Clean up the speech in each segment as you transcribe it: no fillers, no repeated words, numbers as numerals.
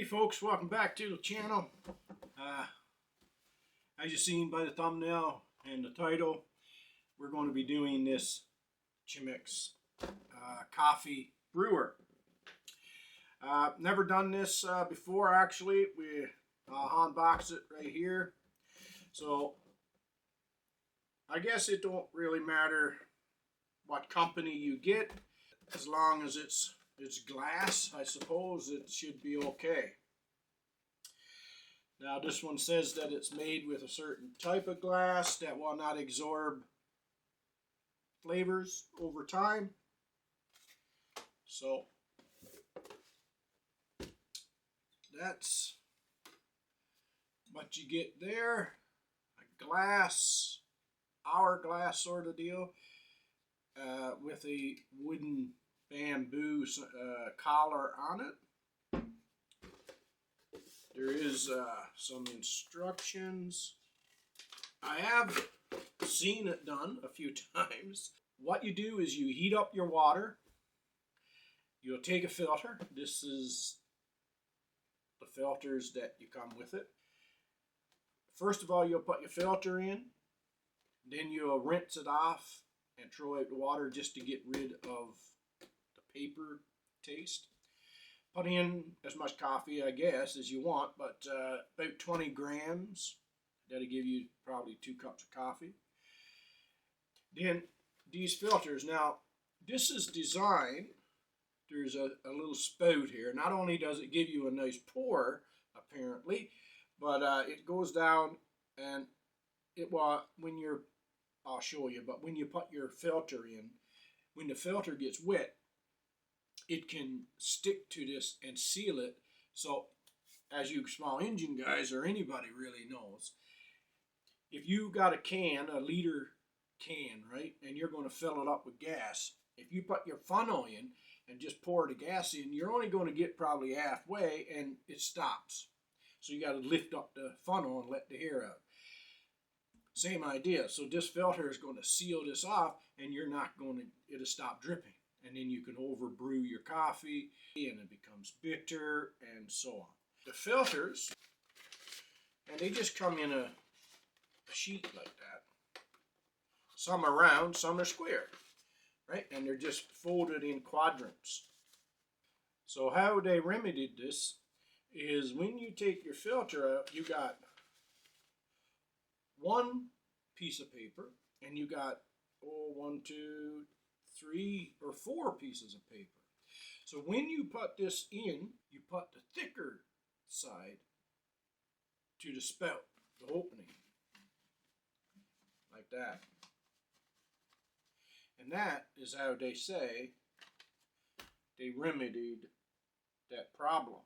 folks, welcome back to the channel. As you've seen by the thumbnail and the title, we're going to be doing this Chemex coffee brewer. Never done this before actually. We unboxed it right here. So I guess it don't really matter what company you get, as long as it's glass. I suppose it should be okay. Now this one says that it's made with a certain type of glass that will not absorb flavors over time. So that's what you get there. A glass, hourglass sort of deal, with a wooden bamboo collar on it. There is some instructions. I have seen it done a few times. What you do is you heat up your water. You'll take a filter. This is the filters that you come with it. First of all, you'll put your filter in. Then you'll rinse it off and throw out the water just to get rid of the paper taste. Put in as much coffee, I guess, as you want, but about 20 grams. That'll give you probably 2 cups of coffee. Then these filters. Now, this is designed, there's a little spout here. Not only does it give you a nice pour, apparently, but it goes down and it will, when you're, I'll show you, but when you put your filter in, when the filter gets wet, it can stick to this and seal it. So as you small engine guys or anybody really knows, if you got a can, a liter can, right, and you're going to fill it up with gas, if you put your funnel in and just pour the gas in, you're only going to get probably halfway and it stops. So you got to lift up the funnel and let the air out. Same idea. So this filter is going to seal this off, and you're not going to, it'll stop dripping. And then you can overbrew your coffee and it becomes bitter and so on. The filters, and they just come in a sheet like that. Some are round, some are square, right? And they're just folded in quadrants. So how they remedied this is when you take your filter out, you got one piece of paper and you got, 1, 2, 3 or 4 pieces of paper. So when you put this in, you put the thicker side to the spout, the opening, like that. And that is how they say they remedied that problem.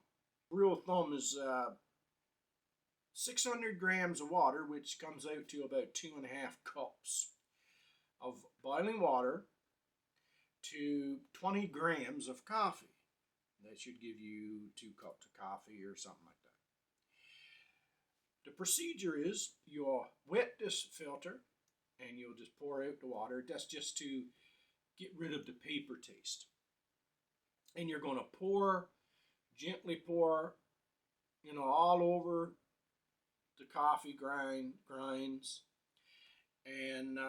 Rule of thumb is 600 grams of water, which comes out to about 2.5 cups of boiling water, to 20 grams of coffee. That should give you 2 cups of coffee or something like that. The procedure is you'll wet this filter and you'll just pour out the water. That's just to get rid of the paper taste. And you're going to pour, gently pour, all over the coffee grinds. And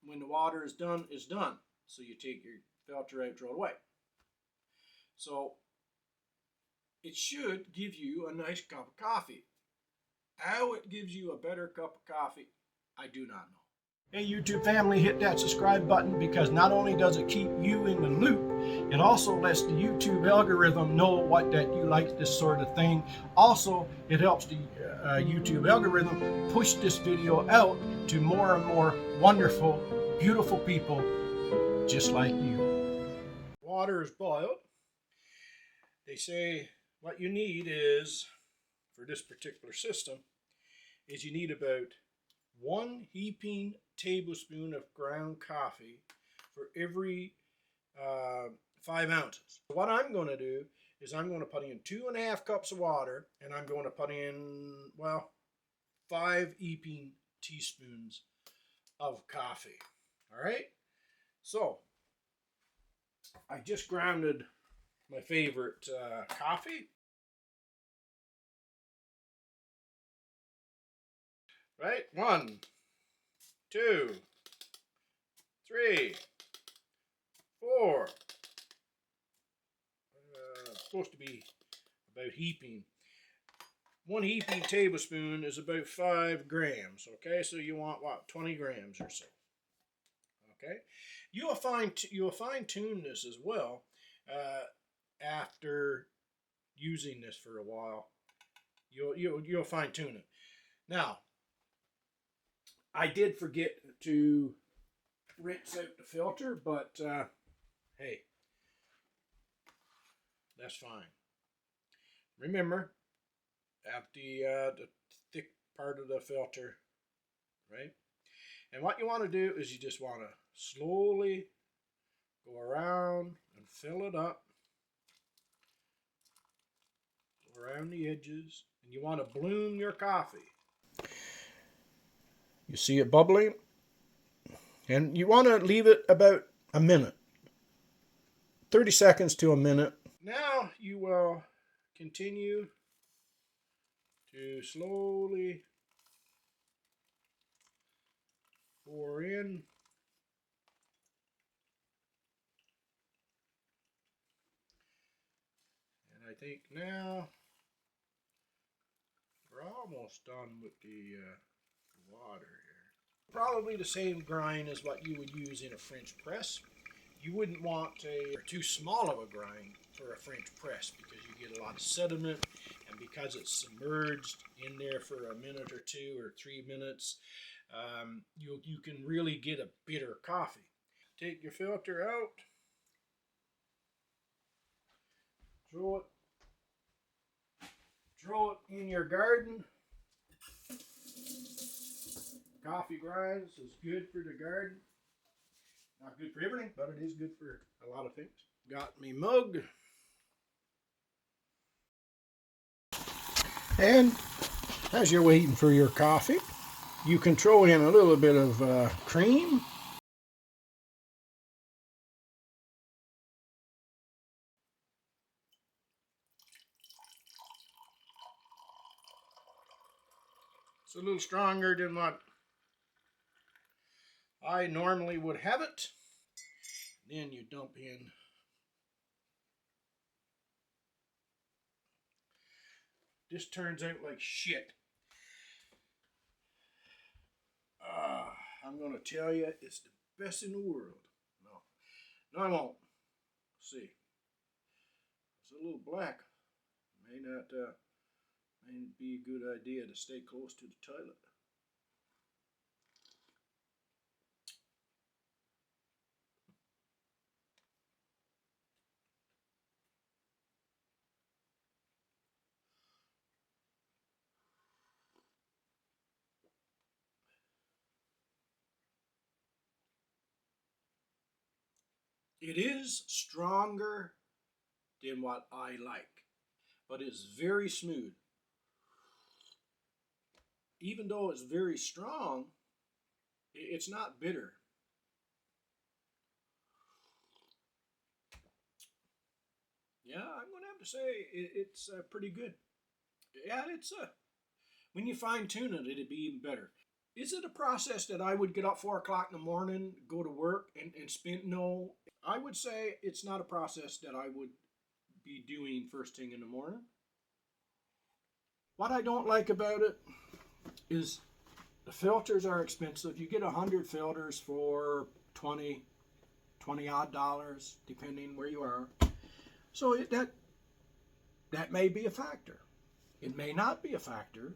when the water is done, it's done. So you take your filter out, throw it away. So it should give you a nice cup of coffee. How it gives you a better cup of coffee, I do not know. Hey YouTube family, hit that subscribe button, because not only does it keep you in the loop, it also lets the YouTube algorithm know that you like this sort of thing. Also, it helps the YouTube algorithm push this video out to more and more wonderful, beautiful people just like you. Water is boiled. They say what you need is, for this particular system, is you need about 1 heaping tablespoon of ground coffee for every 5 ounces. What I'm going to do is I'm going to put in 2.5 cups of water, and I'm going to put in, 5 heaping teaspoons of coffee. All right? So, I just grounded my favorite coffee. Right? 1, 2, 3, 4. It's supposed to be about heaping. 1 heaping tablespoon is about 5 grams. Okay, so you want what, 20 grams or so. Okay, you'll fine tune this as well after using this for a while. You'll fine tune it. Now, I did forget to rinse out the filter, but hey, that's fine. Remember, have the thick part of the filter, right? And what you want to do is you just want to slowly go around and fill it up around the edges, and you want to bloom your coffee. You see it bubbling, and you want to leave it about a minute, 30 seconds to a minute. Now you will continue to slowly pour in. And I think now we're almost done with the water here. Probably the same grind as what you would use in a French press. You wouldn't want too small of a grind for a French press because you get a lot of sediment, and because it's submerged in there for a minute or 2 or 3 minutes, you can really get a bitter coffee. Take your filter out, throw it in your garden. Coffee grinds is good for the garden. Not good for everything, but it is good for a lot of things. Got me mug. And as you're waiting for your coffee, you can throw in a little bit of cream. It's a little stronger than what I normally would have it. Then you dump in this. Turns out like shit. I'm gonna tell you, it's the best in the world. No, I won't. See, it's a little black. May be a good idea to stay close to the toilet. It is stronger than what I like, but it's very smooth. Even though it's very strong, it's not bitter. Yeah, I'm going to have to say it's pretty good. Yeah, it's when you fine tune it, it'd be even better. Is it a process that I would get up 4 o'clock in the morning, go to work, and spend? No, I would say it's not a process that I would be doing first thing in the morning. What I don't like about it is the filters are expensive. You get 100 filters for 20 odd dollars, depending where you are. So that may be a factor. It may not be a factor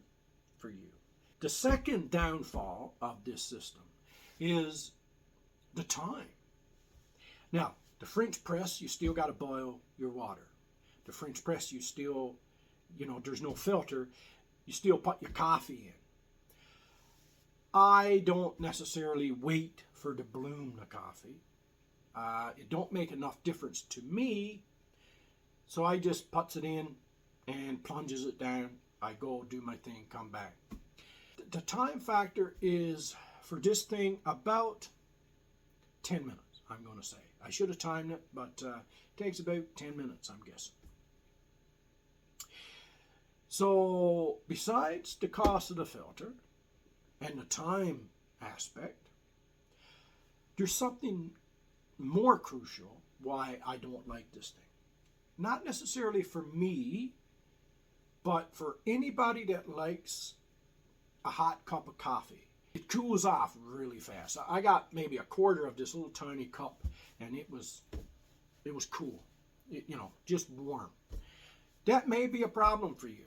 for you. The second downfall of this system is the time. Now, the French press, you still got to boil your water. The French press, you still, there's no filter. You still put your coffee in. I don't necessarily wait for to bloom the coffee. It don't make enough difference to me, so I just puts it in and plunges it down. I go do my thing, come back. The time factor is, for this thing, about 10 minutes, I'm going to say. I should have timed it, but it takes about 10 minutes, I'm guessing. So, besides the cost of the filter, and the time aspect, there's something more crucial why I don't like this thing. Not necessarily for me, but for anybody that likes a hot cup of coffee. It cools off really fast. I got maybe a quarter of this little tiny cup, and it was cool. Just warm. That may be a problem for you.